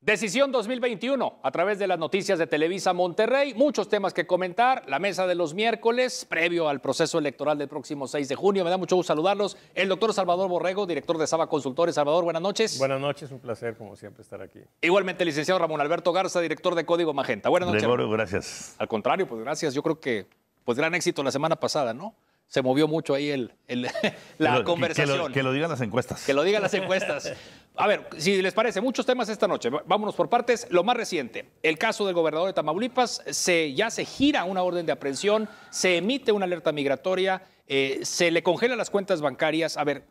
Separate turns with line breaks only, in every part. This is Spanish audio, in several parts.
Decisión 2021 a través de las noticias de Televisa Monterrey. Muchos temas que comentar. La mesa de los miércoles, previo al proceso electoral del próximo 6 de junio. Me da mucho gusto saludarlos. El doctor Salvador Borrego, director de Saba Consultores. Salvador, buenas noches.
Buenas noches, un placer como siempre estar aquí.
Igualmente el licenciado Ramón Alberto Garza, director de Código Magenta. Buenas noches.
Gregorio, gracias.
Al contrario, pues gracias. Yo creo que pues gran éxito la semana pasada, ¿no? Se movió mucho ahí la conversación.
Que lo digan las encuestas.
Que lo digan las encuestas. A ver, si les parece, muchos temas esta noche. Vámonos por partes. Lo más reciente, el caso del gobernador de Tamaulipas, ya se gira una orden de aprehensión, se emite una alerta migratoria, se le congelan las cuentas bancarias. A ver,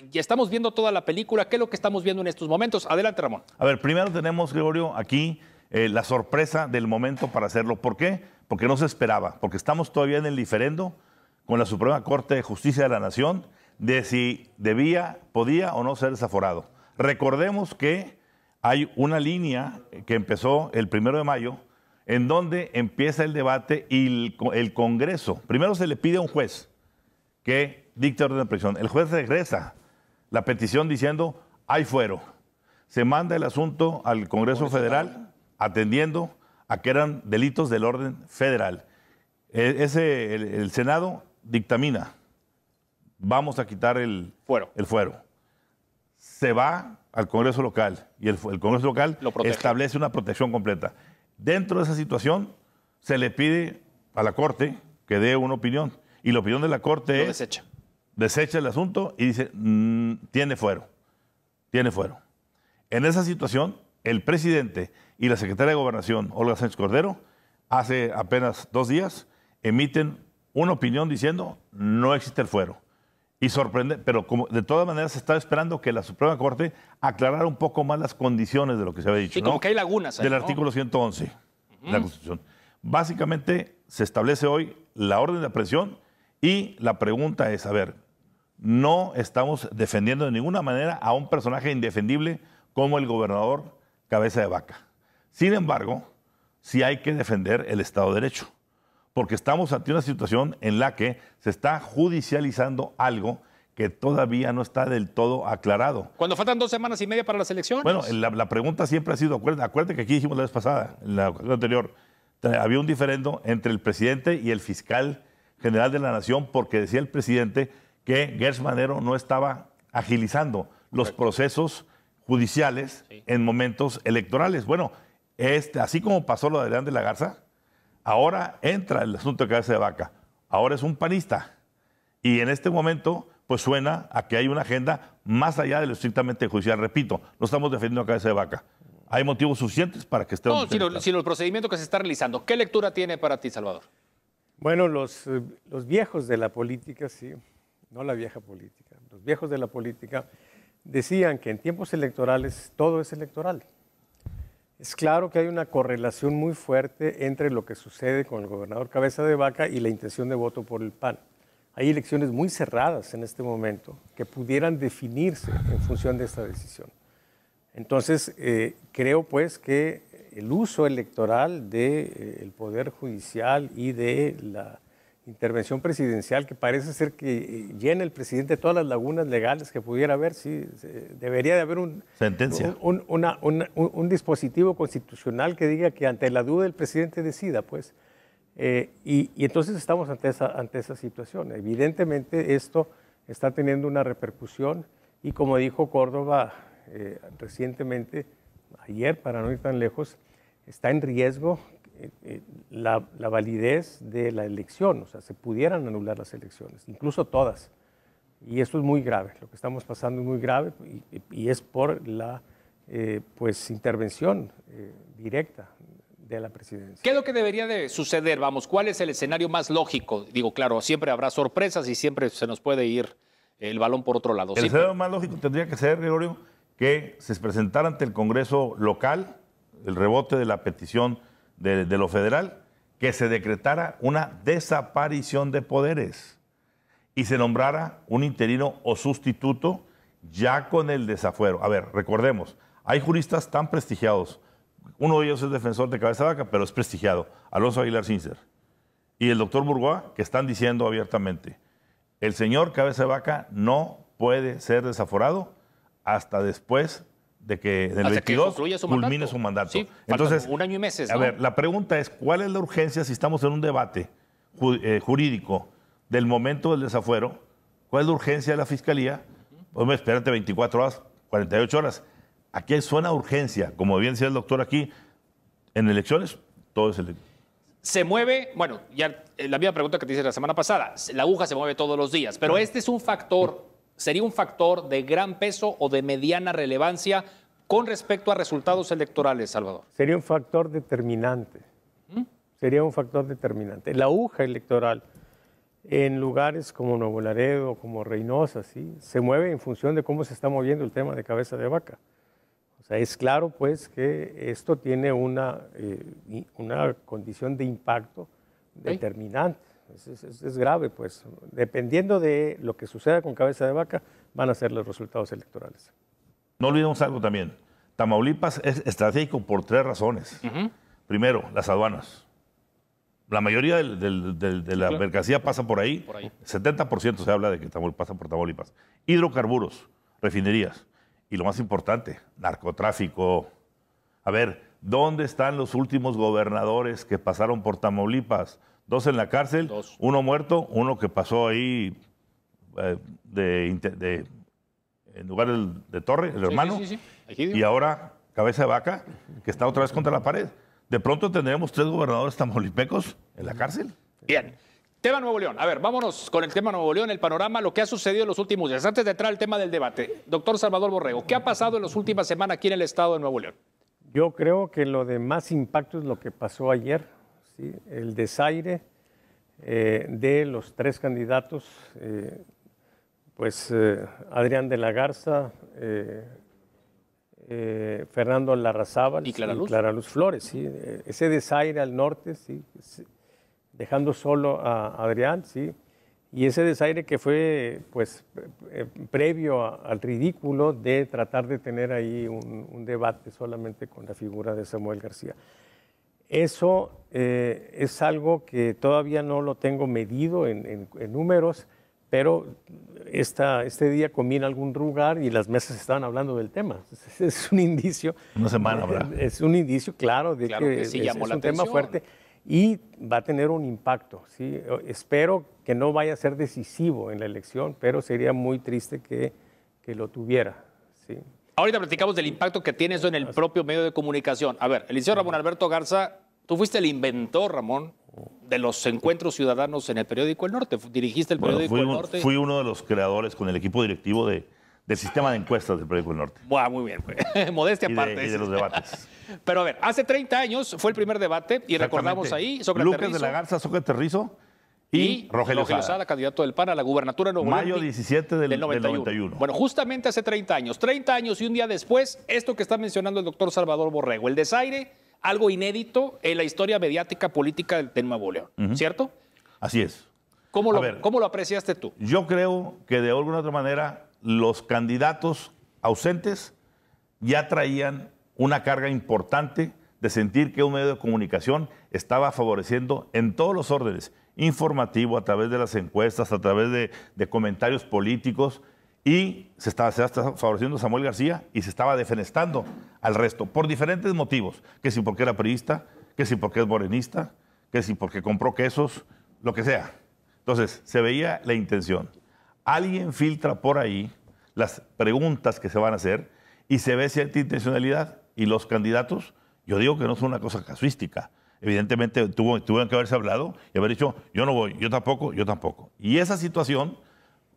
ya estamos viendo toda la película. ¿Qué es lo que estamos viendo en estos momentos? Adelante, Ramón.
A ver, primero tenemos, Gregorio, aquí la sorpresa del momento para hacerlo. ¿Por qué? Porque no se esperaba, porque estamos todavía en el diferendo con la Suprema Corte de Justicia de la Nación de si podía o no ser desaforado. Recordemos que hay una línea que empezó el 1 de mayo en donde empieza el debate y el Congreso. Primero se le pide a un juez que dicte orden de aprehensión. El juez regresa la petición diciendo hay fuero. Se manda el asunto al Congreso Federal atendiendo a que eran delitos del orden federal. El Senado dictamina, vamos a quitar el fuero. Se va al Congreso local y el Congreso local establece una protección completa. Dentro de esa situación se le pide a la Corte que dé una opinión y la opinión de la Corte es desecha el asunto y dice tiene fuero. En esa situación el presidente y la secretaria de Gobernación, Olga Sánchez Cordero, hace apenas 2 días emiten una opinión diciendo no existe el fuero. Y sorprende, pero como de todas maneras se estaba esperando que la Suprema Corte aclarara un poco más las condiciones de lo que se había dicho.
Sí, como que hay lagunas ahí,
del artículo 111 de la Constitución. Básicamente se establece hoy la orden de aprehensión y la pregunta es, a ver, no estamos defendiendo de ninguna manera a un personaje indefendible como el gobernador Cabeza de Vaca. Sin embargo, sí hay que defender el Estado de Derecho, porque estamos ante una situación en la que se está judicializando algo que todavía no está del todo aclarado.
Cuando faltan 2 semanas y media para las elecciones.
Bueno, la pregunta siempre ha sido, acuérdate que aquí dijimos la vez pasada, en la ocasión anterior, había un diferendo entre el presidente y el fiscal general de la Nación, porque decía el presidente que Gertz Manero no estaba agilizando los procesos judiciales en momentos electorales. Bueno, así como pasó lo de Adrián de la Garza, ahora entra el asunto de Cabeza de Vaca. Ahora es un panista. Y en este momento, pues suena a que hay una agenda más allá de lo estrictamente judicial. Repito, no estamos defendiendo a Cabeza de Vaca. Hay motivos suficientes para que esté...
No, sino el procedimiento que se está realizando. ¿Qué lectura tiene para ti, Salvador?
Bueno, los viejos de la política, sí, no la vieja política, los viejos de la política decían que en tiempos electorales todo es electoral. Es claro que hay una correlación muy fuerte entre lo que sucede con el gobernador Cabeza de Vaca y la intención de voto por el PAN. Hay elecciones muy cerradas en este momento que pudieran definirse en función de esta decisión. Entonces, creo pues que el uso electoral del Poder Judicial y de la intervención presidencial, que parece ser que llena el presidente todas las lagunas legales que pudiera haber, sí, debería de haber un dispositivo constitucional que diga que ante la duda el presidente decida, pues. Y entonces estamos ante esa situación. Evidentemente esto está teniendo una repercusión y como dijo Córdoba recientemente, ayer para no ir tan lejos, está en riesgo la validez de la elección, o sea, se pudieran anular las elecciones, incluso todas. Y esto es muy grave, lo que estamos pasando es muy grave y es por la intervención directa de la presidencia.
¿Qué es lo que debería de suceder? Vamos, ¿cuál es el escenario más lógico? Digo, claro, siempre habrá sorpresas y siempre se nos puede ir el balón por otro lado.
El escenario más lógico tendría que ser, Gregorio, que se presentara ante el Congreso local el rebote de la petición de lo federal, que se decretara una desaparición de poderes y se nombrara un interino o sustituto ya con el desafuero. A ver, recordemos, hay juristas tan prestigiados, uno de ellos es defensor de Cabeza de Vaca, pero es prestigiado, Alonso Aguilar Sincer, y el doctor Bourgois, que están diciendo abiertamente, el señor Cabeza de Vaca no puede ser desaforado hasta después de que en el
Hasta que
22
concluya su
culmine
mandato.
su mandato.
Sí,
entonces,
faltan un año y meses,
a
¿no?
ver, la pregunta es, ¿cuál es la urgencia si estamos en un debate jurídico del momento del desafuero? ¿Cuál es la urgencia de la Fiscalía? Pues espérate 24 horas, 48 horas. Aquí suena urgencia, como bien decía el doctor aquí, en elecciones todo es elección.
Se mueve, bueno, ya la misma pregunta que te hice la semana pasada, la aguja se mueve todos los días, pero este es un factor, sería un factor de gran peso o de mediana relevancia con respecto a resultados electorales, Salvador.
Sería un factor determinante. Sería un factor determinante. La aguja electoral en lugares como Nuevo Laredo, como Reynosa, ¿sí? Se mueve en función de cómo se está moviendo el tema de cabeza de vaca. O sea, es claro, pues, que esto tiene una condición de impacto determinante. Es grave, pues. Dependiendo de lo que suceda con cabeza de vaca, van a ser los resultados electorales.
No olvidemos algo también. Tamaulipas es estratégico por 3 razones. Primero, las aduanas. La mayoría de la mercancía pasa por ahí. 70% se habla de que pasa por Tamaulipas. Hidrocarburos, refinerías. Y lo más importante, narcotráfico. A ver, ¿dónde están los últimos gobernadores que pasaron por Tamaulipas? 2 en la cárcel, 1 muerto, 1 que pasó ahí en lugar de Torre, el hermano.
Sí.
Y ahora cabeza de vaca, que está otra vez contra la pared. De pronto tendremos 3 gobernadores tamaulipecos en la cárcel.
Bien. Tema Nuevo León. A ver, vámonos con el tema Nuevo León, el panorama, lo que ha sucedido en los últimos días. Antes de entrar al tema del debate, doctor Salvador Borrego, ¿qué ha pasado en las últimas semanas aquí en el estado de Nuevo León?
Yo creo que lo de más impacto es lo que pasó ayer, ¿sí? El desaire de los 3 candidatos, Adrián de la Garza, Fernando Larrazábal
y Clara
Luz Flores. ¿Sí? Ese desaire al norte, ¿sí? Dejando solo a Adrián, ¿sí? Y ese desaire que fue previo al ridículo de tratar de tener ahí un debate solamente con la figura de Samuel García. Eso es algo que todavía no lo tengo medido en números, pero este día comí en algún lugar y las mesas estaban hablando del tema. Es un indicio.
Una semana, ¿verdad?
Es un indicio, claro, de que
sí,
es un tema fuerte y va a tener un impacto. ¿Sí? Espero que no vaya a ser decisivo en la elección, pero sería muy triste que lo tuviera. ¿Sí?
Ahorita platicamos del impacto que tiene eso en el propio medio de comunicación. A ver, el licenciado Ramón Alberto Garza, tú fuiste el inventor, Ramón, de los encuentros ciudadanos en el periódico El Norte. Dirigiste el periódico El Norte.
Fui uno de los creadores con el equipo directivo del sistema de encuestas del periódico El Norte.
Muy bien. Modestia aparte.
Y de los debates.
Pero a ver, hace 30 años fue el primer debate y recordamos ahí
Lucas de la Garza, Sócrates Rizo y Rogelio Sada,
candidato del PAN a la gubernatura de Nuevo León.
Mayo 17 del 91.
Bueno, justamente hace 30 años. 30 años y un día después, esto que está mencionando el doctor Salvador Borrego, el desaire, algo inédito en la historia mediática política de Nuevo León, ¿cierto?
Así es.
¿Cómo lo apreciaste tú?
Yo creo que de alguna otra manera los candidatos ausentes ya traían una carga importante de sentir que un medio de comunicación estaba favoreciendo en todos los órdenes, informativo, a través de las encuestas, a través de comentarios políticos, y se estaba favoreciendo a Samuel García y se estaba defenestrando al resto por diferentes motivos, que si porque era priista, que si porque es morenista, que si porque compró quesos, lo que sea. Entonces, se veía la intención. Alguien filtra por ahí las preguntas que se van a hacer y se ve cierta intencionalidad, y los candidatos, yo digo que no son una cosa casuística. Evidentemente tuvieron que haberse hablado y haber dicho, yo no voy, yo tampoco, yo tampoco. Y esa situación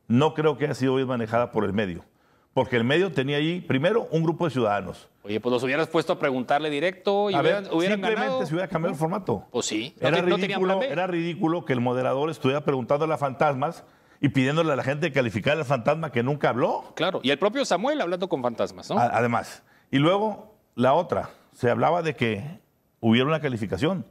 no creo que haya sido bien manejada por el medio, porque el medio tenía allí, primero, un grupo de ciudadanos.
Oye, pues los hubieras puesto a preguntarle directo y hubieran
simplemente
ganado.
se hubiera cambiado el formato.
Pues sí,
Era ridículo que el moderador estuviera preguntándole a fantasmas y pidiéndole a la gente calificar al fantasma que nunca habló.
Claro, y el propio Samuel hablando con fantasmas, ¿no?
Además. Y luego, la otra, se hablaba de que hubiera una calificación.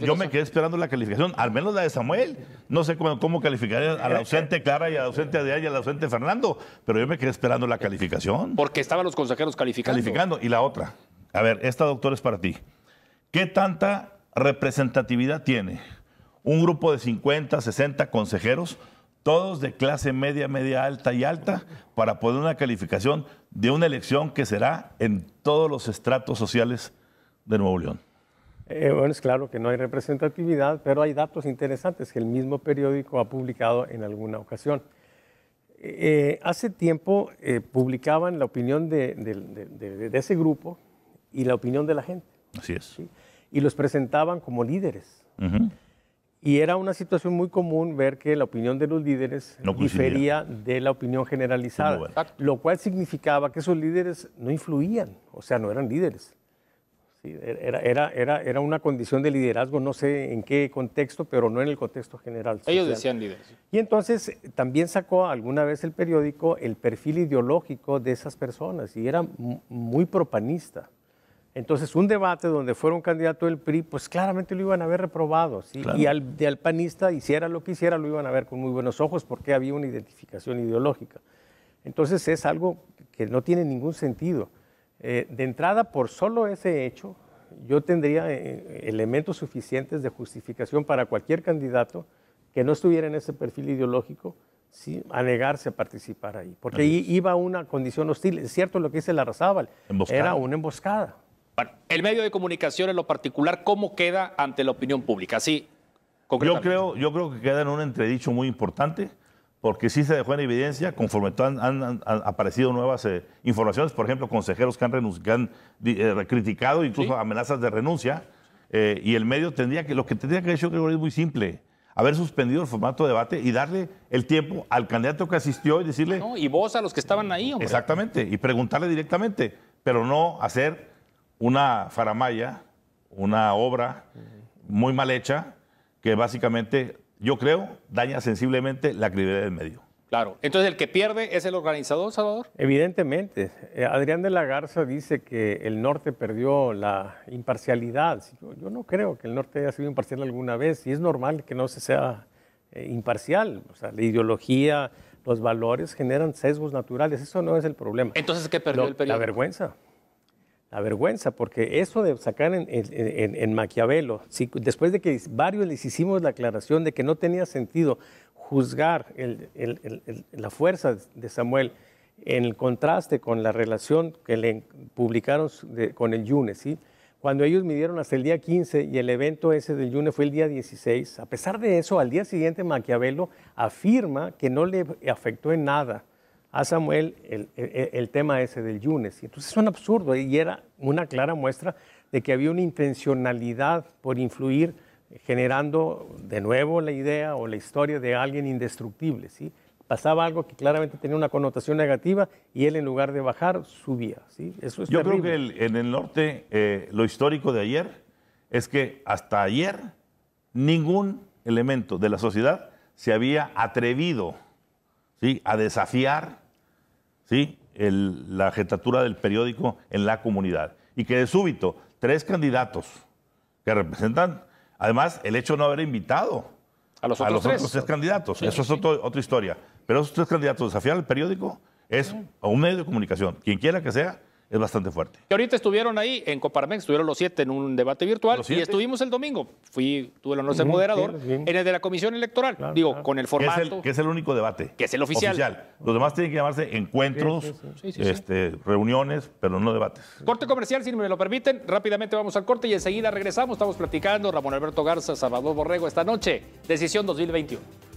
Yo me quedé esperando la calificación, al menos la de Samuel. No sé cómo calificaría a la ausente Clara y a la ausente Adrián y a la ausente Fernando, pero yo me quedé esperando la calificación.
Porque estaban los consejeros calificando.
Y la otra, a ver, esta, doctor, es para ti. ¿Qué tanta representatividad tiene un grupo de 50, 60 consejeros todos de clase media, media alta y alta, para poner una calificación de una elección que será en todos los estratos sociales de Nuevo León.
Bueno, es claro que no hay representatividad, pero hay datos interesantes que el mismo periódico ha publicado en alguna ocasión. Hace tiempo publicaban la opinión de ese grupo y la opinión de la gente.
Así es.
¿Sí? Y los presentaban como líderes. Y era una situación muy común ver que la opinión de los líderes
no
difería de la opinión generalizada,
bueno.
lo cual significaba que esos líderes no influían, o sea, no eran líderes. Sí, era una condición de liderazgo, no sé en qué contexto, pero no en el contexto general social.
Ellos decían líderes.
Y entonces también sacó alguna vez el periódico el perfil ideológico de esas personas y era muy propanista. Entonces, un debate donde fuera un candidato del PRI, pues claramente lo iban a ver reprobado. ¿Sí?
Claro.
Y al panista, hiciera lo que hiciera, lo iban a ver con muy buenos ojos porque había una identificación ideológica. Entonces, es algo que no tiene ningún sentido. De entrada, por solo ese hecho, yo tendría elementos suficientes de justificación para cualquier candidato que no estuviera en ese perfil ideológico, ¿sí?, a negarse a participar ahí. Porque ahí iba una condición hostil. Es cierto lo que dice Larrazábal, era una emboscada.
Bueno, el medio de comunicación en lo particular, ¿cómo queda ante la opinión pública? Así, concretamente.
Yo creo que queda en un entredicho muy importante, porque sí se dejó en evidencia, conforme han aparecido nuevas informaciones, por ejemplo, consejeros que han criticado, incluso amenazas de renuncia, y el medio lo que tendría que hacer, yo creo, es muy simple: haber suspendido el formato de debate y darle el tiempo al candidato que asistió y decirle...
No, y vos a los que estaban ahí, hombre.
Exactamente, y preguntarle directamente, pero no hacer una faramalla, una obra muy mal hecha, que básicamente, yo creo, daña sensiblemente la credibilidad del medio.
Claro. Entonces, ¿el que pierde es el organizador, Salvador?
Evidentemente. Adrián de la Garza dice que el norte perdió la imparcialidad. Yo no creo que el norte haya sido imparcial alguna vez, y es normal que no se sea imparcial. O sea, la ideología, los valores generan sesgos naturales. Eso no es el problema.
Entonces, ¿qué perdió el periódico?
La vergüenza. La vergüenza, porque eso de sacar en Maquiavelo, después de que varios les hicimos la aclaración de que no tenía sentido juzgar la fuerza de Samuel en el contraste con la relación que le publicaron con el Yune, ¿sí? Cuando ellos midieron hasta el día 15 y el evento ese del Yune fue el día 16, a pesar de eso, al día siguiente Maquiavelo afirma que no le afectó en nada a Samuel el tema ese del Yunes. Entonces es un absurdo y era una clara muestra de que había una intencionalidad por influir, generando de nuevo la idea o la historia de alguien indestructible, ¿sí? Pasaba algo que claramente tenía una connotación negativa y él, en lugar de bajar, subía, ¿sí? Eso es terrible.
Yo creo que en el norte lo histórico de ayer es que hasta ayer ningún elemento de la sociedad se había atrevido, ¿sí?, a desafiar, ¿sí?, la jetatura del periódico en la comunidad. Y que de súbito, 3 candidatos que representan, además, el hecho de no haber invitado a los otros 3 candidatos. Sí, eso es otra historia. Pero esos 3 candidatos desafiar al periódico es a un medio de comunicación, quien quiera que sea, es bastante fuerte.
Que ahorita estuvieron ahí en Coparmex, estuvieron los 7 en un debate virtual y estuvimos el domingo. Tuve el honor de ser moderador en el de la Comisión Electoral. Claro. Con el formato.
Que es el único debate.
Que es el oficial.
Los demás tienen que llamarse encuentros, reuniones, pero no debates.
Corte comercial, si me lo permiten. Rápidamente vamos al corte y enseguida regresamos. Estamos platicando Ramón Alberto Garza, Salvador Borrego esta noche. Decisión 2021.